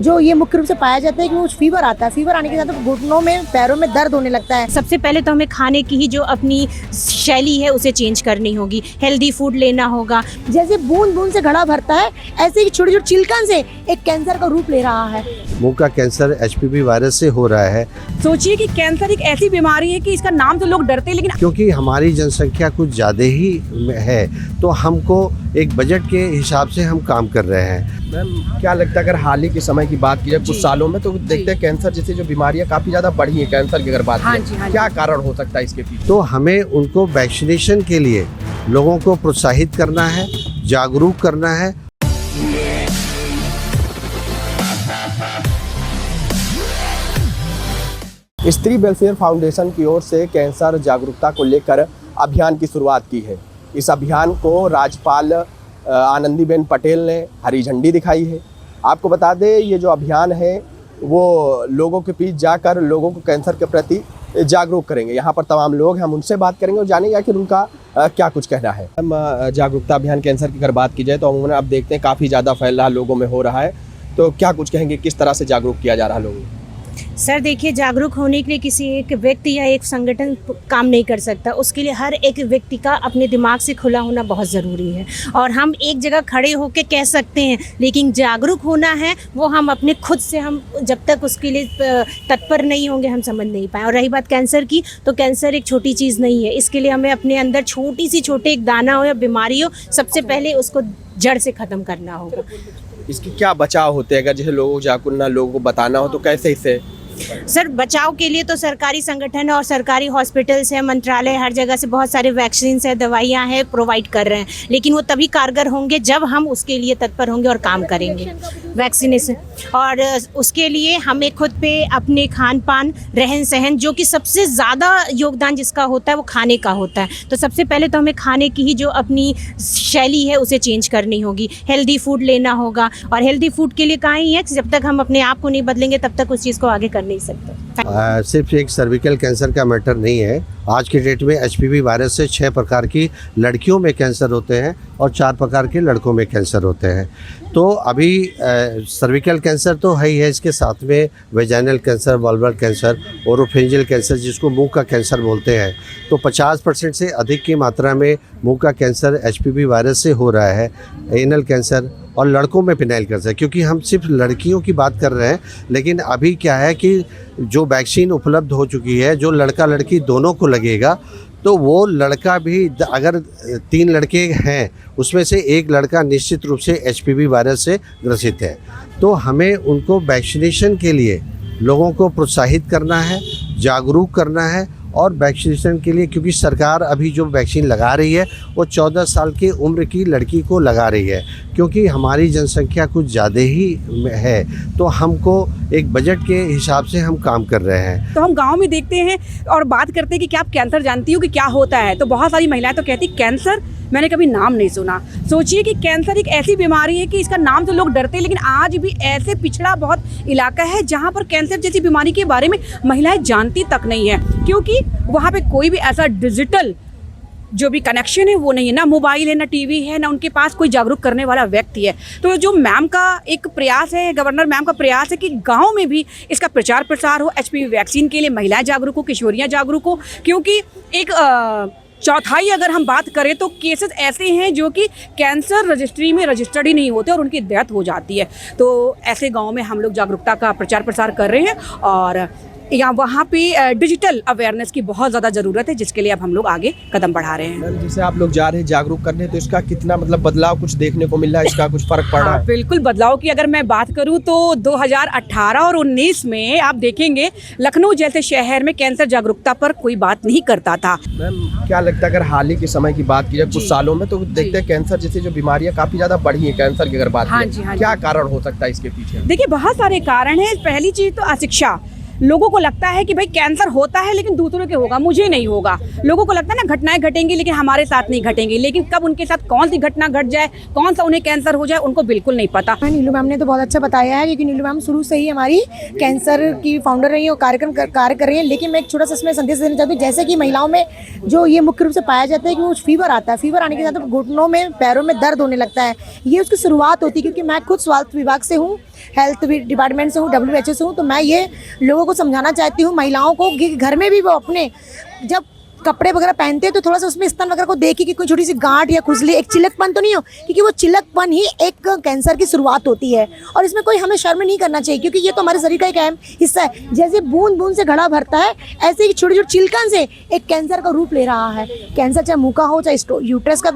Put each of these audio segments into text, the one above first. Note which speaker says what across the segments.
Speaker 1: जो ये मुख्य रूप से पाया जाता है कि वो फीवर आता है। फीवर आने के साथ घुटनों में, पैरों में दर्द होने लगता है।
Speaker 2: सबसे पहले तो हमें खाने की ही जो अपनी शैली है उसे चेंज करनी होगी, हेल्दी फूड लेना होगा।
Speaker 1: जैसे बूंद बूंद से घड़ा भरता है, ऐसे ही छोटे छोटे छिलकन से एक कैंसर का रूप ले रहा है।
Speaker 3: मुंह का कैंसर एचपीवी वायरस से हो रहा है।
Speaker 4: सोचिए कि कैंसर एक ऐसी बीमारी है कि इसका नाम तो लोग डरते हैं, लेकिन
Speaker 3: क्योंकि हमारी जनसंख्या कुछ ज़्यादा ही है, तो हमको एक बजट के हिसाब से हम काम कर रहे हैं।
Speaker 5: मैम, क्या लगता है अगर हाल ही के समय की बात की जाए कुछ सालों में, तो देखते हैं कैंसर जैसी जो बीमारियां काफी ज्यादा बढ़ी हैं। कैंसर की अगर बात करें, क्या कारण हो सकता है इसके पीछे?
Speaker 3: तो हमें उनको वैक्सीनेशन के लिए लोगों को प्रोत्साहित करना है, जागरूक करना है।
Speaker 5: स्त्री वेलफेयर फाउंडेशन की ओर से कैंसर जागरूकता को लेकर अभियान की शुरुआत की है। इस अभियान को राज्यपाल आनंदीबेन पटेल ने हरी झंडी दिखाई है। आपको बता दें, ये जो अभियान है वो लोगों के बीच जाकर लोगों को कैंसर के प्रति जागरूक करेंगे। यहाँ पर तमाम लोग हैं, हम उनसे बात करेंगे और जानेंगे आखिर उनका क्या कुछ कहना है। हम जागरूकता अभियान कैंसर की अगर बात की जाए तो अमूमन आप देखते हैं काफ़ी ज़्यादा फैल रहा लोगों में हो रहा है, तो क्या कुछ कहेंगे, किस तरह से जागरूक किया जा रहा है लोगों को?
Speaker 2: सर देखिए, जागरूक होने के लिए किसी एक व्यक्ति या एक संगठन काम नहीं कर सकता। उसके लिए हर एक व्यक्ति का अपने दिमाग से खुला होना बहुत ज़रूरी है। और हम एक जगह खड़े होकर कह सकते हैं, लेकिन जागरूक होना है वो हम अपने खुद से, हम जब तक उसके लिए तत्पर नहीं होंगे हम समझ नहीं पाए। और रही बात कैंसर की, तो कैंसर एक छोटी चीज़ नहीं है। इसके लिए हमें अपने अंदर छोटी सी छोटे एक दाना हो या बीमारी हो, सबसे पहले उसको जड़ से ख़त्म करना होगा।
Speaker 5: इसकी क्या बचाव होते हैं? अगर जैसे लोगों को जागरूकना, लोगों को बताना हो तो कैसे इसे?
Speaker 2: सर बचाव के लिए तो सरकारी संगठन और सरकारी हॉस्पिटल्स है, मंत्रालय, हर जगह से बहुत सारे वैक्सीन है, दवाइयाँ हैं, प्रोवाइड कर रहे हैं। लेकिन वो तभी कारगर होंगे जब हम उसके लिए तत्पर होंगे और काम करेंगे, वैक्सीनेशन। और उसके लिए हमें खुद पे अपने खान पान, रहन सहन, जो कि सबसे ज़्यादा योगदान जिसका होता है वो खाने का होता है। तो सबसे पहले तो हमें खाने की ही जो अपनी शैली है उसे चेंज करनी होगी, हेल्दी फूड लेना होगा। और हेल्दी फूड के लिए कहाँ ही है, जब तक हम अपने आप को नहीं बदलेंगे तब तक उस चीज़ को आगे कर नहीं सकते।
Speaker 3: सिर्फ एक सर्विकल कैंसर का मैटर नहीं है। आज के डेट में एचपीवी वायरस से 6 प्रकार की लड़कियों में कैंसर होते हैं और 4 प्रकार के लड़कों में कैंसर होते हैं। तो अभी सर्विकल कैंसर तो है ही है, इसके साथ में vaginal cancer, vulval cancer, oropharyngeal cancer जिसको मुंह का कैंसर बोलते हैं। तो 50% से अधिक की मात्रा में मुंह का कैंसर एचपीवी वायरस से हो रहा है। एनल कैंसर और लड़कों में पिनाइल कैंसर, क्योंकि हम सिर्फ लड़कियों की बात कर रहे हैं, लेकिन अभी क्या है कि जो वैक्सीन उपलब्ध हो चुकी है, जो लड़का लड़की दोनों को लगेगा, तो वो लड़का भी, अगर 3 लड़के हैं उसमें से एक लड़का निश्चित रूप से एचपीवी वायरस से ग्रसित है। तो हमें उनको वैक्सीनेशन के लिए लोगों को प्रोत्साहित करना है, जागरूक करना है। और वैक्सीनेशन के लिए, क्योंकि सरकार अभी जो वैक्सीन लगा रही है वो 14 साल की उम्र की लड़की को लगा रही है, क्योंकि हमारी जनसंख्या कुछ ज़्यादा ही है, तो हमको एक बजट के हिसाब से हम काम कर रहे हैं।
Speaker 4: तो हम गांव में देखते हैं और बात करते हैं कि क्या आप कैंसर जानती हो कि क्या होता है, तो बहुत सारी महिलाएं तो कहती कैंसर मैंने कभी नाम नहीं सुना। सोचिए कि कैंसर एक ऐसी बीमारी है कि इसका नाम तो लोग डरते हैं, लेकिन आज भी ऐसे पिछड़ा बहुत इलाका है जहां पर कैंसर जैसी बीमारी के बारे में महिलाएं जानती तक नहीं है, क्योंकि वहां पे कोई भी ऐसा डिजिटल जो भी कनेक्शन है वो नहीं है, ना मोबाइल है, ना टीवी है, ना उनके पास कोई जागरूक करने वाला व्यक्ति है। तो जो मैम का एक प्रयास है, गवर्नर मैम का प्रयास है कि गांव में भी इसका प्रचार प्रसार हो, एचपीवी वैक्सीन के लिए महिलाएं जागरूक हो, किशोरियां जागरूक हो। क्योंकि एक चौथाई अगर हम बात करें तो केसेस ऐसे हैं जो कि कैंसर रजिस्ट्री में रजिस्टर्ड ही नहीं होते और उनकी डेथ हो जाती है। तो ऐसे गाँव में हम लोग जागरूकता का प्रचार प्रसार कर रहे हैं और यहाँ वहाँ पे डिजिटल अवेयरनेस की बहुत ज़्यादा ज़रूरत है, जिसके लिए अब हम लोग आगे कदम बढ़ा रहे हैं।
Speaker 5: मैम, जैसे आप लोग जा रहे हैं जागरूक करने, तो इसका कितना मतलब बदलाव कुछ देखने को मिल रहा है, इसका कुछ फर्क पड़ रहा है?
Speaker 4: बिल्कुल, बदलाव की अगर मैं बात करूँ तो 2018 और 19 में आप देखेंगे लखनऊ जैसे शहर में कैंसर जागरूकता पर कोई बात नहीं करता था।
Speaker 5: मैम, क्या लगता है अगर हाल ही के समय की बात की जाए कुछ सालों में, तो देखते हैं कैंसर जैसी जो बीमारियां काफी ज्यादा बढ़ी हैं। कैंसर की अगर बात करें, क्या कारण हो सकता है इसके पीछे?
Speaker 4: देखिए, बहुत सारे कारण हैं। पहली चीज तो अशिक्षा। लोगों को लगता है कि भाई कैंसर होता है लेकिन दूसरों के होगा, मुझे नहीं होगा। लोगों को लगता है ना घटनाएं घटेंगी लेकिन हमारे साथ नहीं घटेंगी, लेकिन कब उनके साथ कौन सी घटना घट जाए, कौन सा उन्हें कैंसर हो जाए, उनको बिल्कुल नहीं पता।
Speaker 1: नीलू मैम ने तो बहुत अच्छा बताया है, क्योंकि नीलू मैम शुरू से ही हमारी कैंसर की फाउंडर रही है और कार्य कर रही है। लेकिन मैं एक छोटा सा इसमें संदेश देना चाहती हूँ, जैसे कि महिलाओं में जो ये मुख्य रूप से पाया जाता है कि वो फीवर आता है। फीवर आने के साथ घुटनों में, पैरों में दर्द होने लगता है। ये उसकी शुरुआत होती है, क्योंकि मैं खुद स्वास्थ्य विभाग से हूँ। हेल्थ डिपार्टमेंट से हूँ, WHO से हूँ, तो मैं ये लोगों को समझाना चाहती हूँ, महिलाओं को, कि घर में भी वो अपने जब कपड़े वगैरह पहनते हैं तो थोड़ा सा उसमें स्तन वगैरह को देखिए कि कोई छोटी सी गांठ या खुजली, एक चिलकपन तो नहीं हो, क्योंकि वो चिलकपन ही एक कैंसर की शुरुआत होती है। और इसमें कोई हमें शर्म नहीं करना चाहिए, क्योंकि ये तो हमारे शरीर का एक अहम हिस्सा है। जैसे बूंद बूंद से घड़ा भरता है, ऐसे ही छोटी छोटी चिलकन से एक कैंसर का रूप ले रहा है। कैंसर चाहे मुंह का हो, चाहे यूट्रस का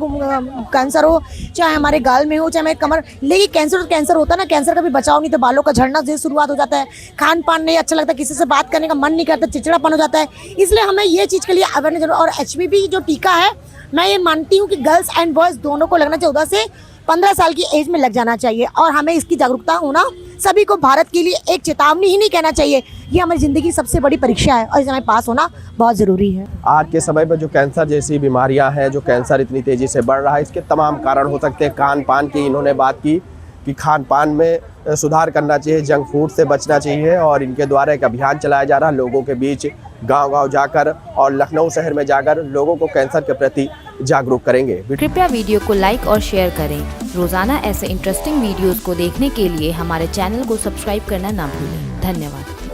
Speaker 1: कैंसर हो, चाहे हमारे गाल में हो, चाहे हमारे कमर, लेकिन कैंसर तो कैंसर होता है ना। कैंसर का भी बचाव नहीं तो बालों का झड़ना से शुरुआत हो जाता है, खान पान नहीं अच्छा लगता, किसी से बात करने का मन नहीं करता, चिड़चिड़ापन हो जाता है। इसलिए हमें ये चीज़ के लिए अवेयरनेस। और HPV जो टीका है, मैं ये मानती हूँ कि गर्ल्स एंड बॉयज़ दोनों को लगना चाहिए। 14 से 15 साल की एज में लग जाना चाहिए, और हमें इसकी जागरूकता होना सभी को भारत के लिए एक चेतावनी ही नहीं कहना चाहिए। ये हमारी ज़िंदगी की सबसे बड़ी परीक्षा है और इसे हमें पास होना बहुत ज़रूरी है।
Speaker 5: आज के समय में जो कैंसर जैसी बीमारियां हैं, जो कैंसर इतनी तेज़ी से बढ़ रहा है, इसके तमाम कारण हो सकते हैं। खान पान की इन्होंने बात की कि खान पान में सुधार करना चाहिए, जंक फूड से बचना चाहिए, और इनके द्वारा एक अभियान चलाया जा रहा है लोगों के बीच, गांव-गांव जाकर और लखनऊ शहर में जाकर लोगों को कैंसर के प्रति जागरूक करेंगे।
Speaker 6: कृपया वीडियो को लाइक और शेयर करें। रोजाना ऐसे इंटरेस्टिंग वीडियोस को देखने के लिए हमारे चैनल को सब्सक्राइब करना ना भूलें। धन्यवाद।